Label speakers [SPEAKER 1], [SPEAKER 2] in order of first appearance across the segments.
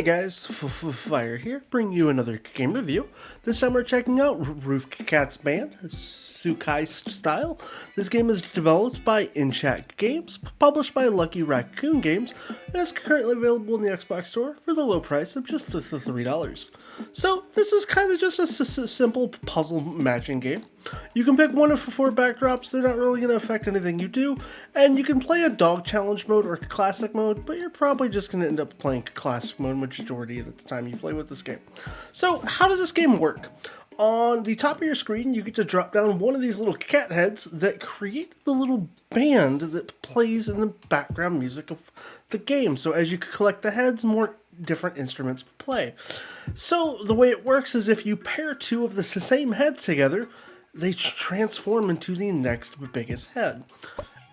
[SPEAKER 1] Hey guys, Fire here, bringing you another game review. This time we're checking out Roofcats band, Suika style. This game is developed by InChat Games, published by Lucky Raccoon Games, and is currently available in the Xbox Store for the low price of just the $3. So this is kind of just a simple puzzle matching game. You can pick one of 4 backdrops, they're not really going to affect anything you do, and you can play a dog challenge mode or classic mode, but you're probably just going to end up playing classic mode majority of the time you play with this game. So how does this game work? On the top of your screen, you get to drop down one of these little cat heads that create the little band that plays in the background music of the game. So as you collect the heads, more different instruments play. So the way it works is if you pair 2 of the same heads together, they transform into the next biggest head.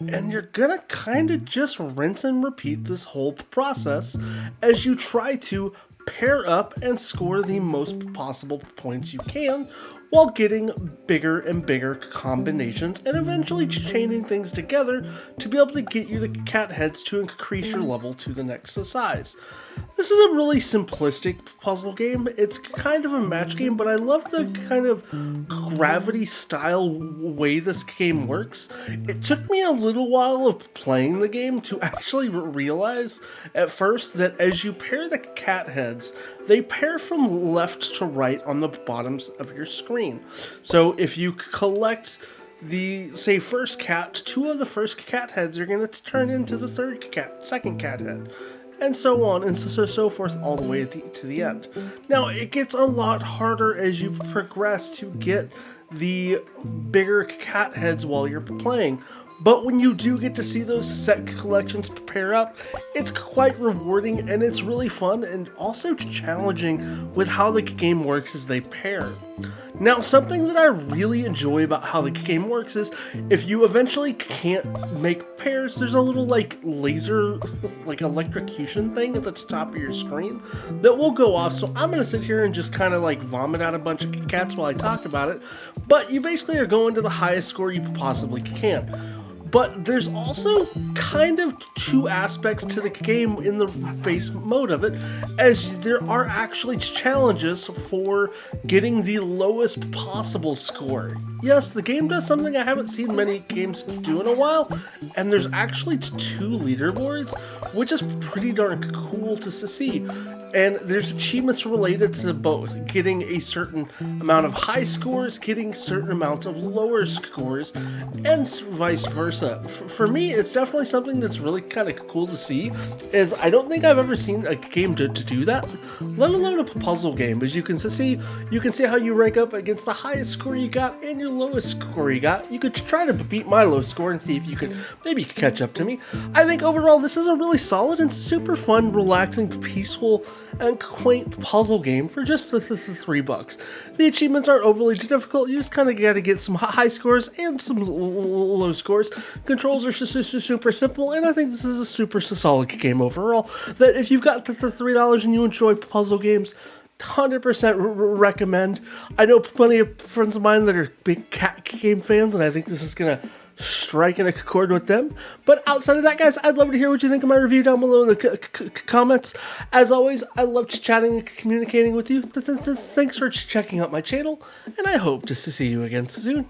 [SPEAKER 1] And you're gonna kind of just rinse and repeat this whole process as you try to pair up and score the most possible points you can while getting bigger and bigger combinations and eventually chaining things together to be able to get you the cat heads to increase your level to the next size. This is a really simplistic puzzle game. It's kind of a match game, but I love the kind of gravity style way this game works. It took me a little while of playing the game to actually realize at first that as you pair the cat heads, they pair from left to right on the bottoms of your screen. So if you collect the, say, first cat, 2 of the first cat heads are going to turn into the second cat head. And so on, and so forth, all the way to the end. Now, it gets a lot harder as you progress to get the bigger cat heads while you're playing. But when you do get to see those set collections pair up, it's quite rewarding and it's really fun and also challenging with how the game works as they pair. Now, something that I really enjoy about how the game works is if you eventually can't make pairs, there's a little laser, electrocution thing at the top of your screen that will go off. So I'm going to sit here and just kind of vomit out a bunch of cats while I talk about it. But you basically are going to the highest score you possibly can. But there's also kind of 2 aspects to the game in the base mode of it, as there are actually challenges for getting the lowest possible score. Yes, the game does something I haven't seen many games do in a while, and there's actually 2 leaderboards, which is pretty darn cool to see. And there's achievements related to both, getting a certain amount of high scores, getting certain amounts of lower scores, and vice versa. For me, it's definitely something that's really kind of cool to see, as I don't think I've ever seen a game to do that, let alone a puzzle game. As you can see how you rank up against the highest score you got and your lowest score you got. You could try to beat my low score and see if you could maybe catch up to me. I think overall this is a really solid and super fun, relaxing, peaceful, and quaint puzzle game for just the $3. The achievements aren't overly difficult. You just kind of got to get some high scores and some low scores. Controls are super simple, and I think this is a super solid game overall. That if you've got the $3 and you enjoy puzzle games, 100% recommend. I know plenty of friends of mine that are big cat game fans, and I think this is gonna strike in a chord with them. But outside of that, guys, I'd love to hear what you think of my review down below in the comments. As always, I love chatting and communicating with you. Thanks for checking out my channel, and I hope to see you again soon.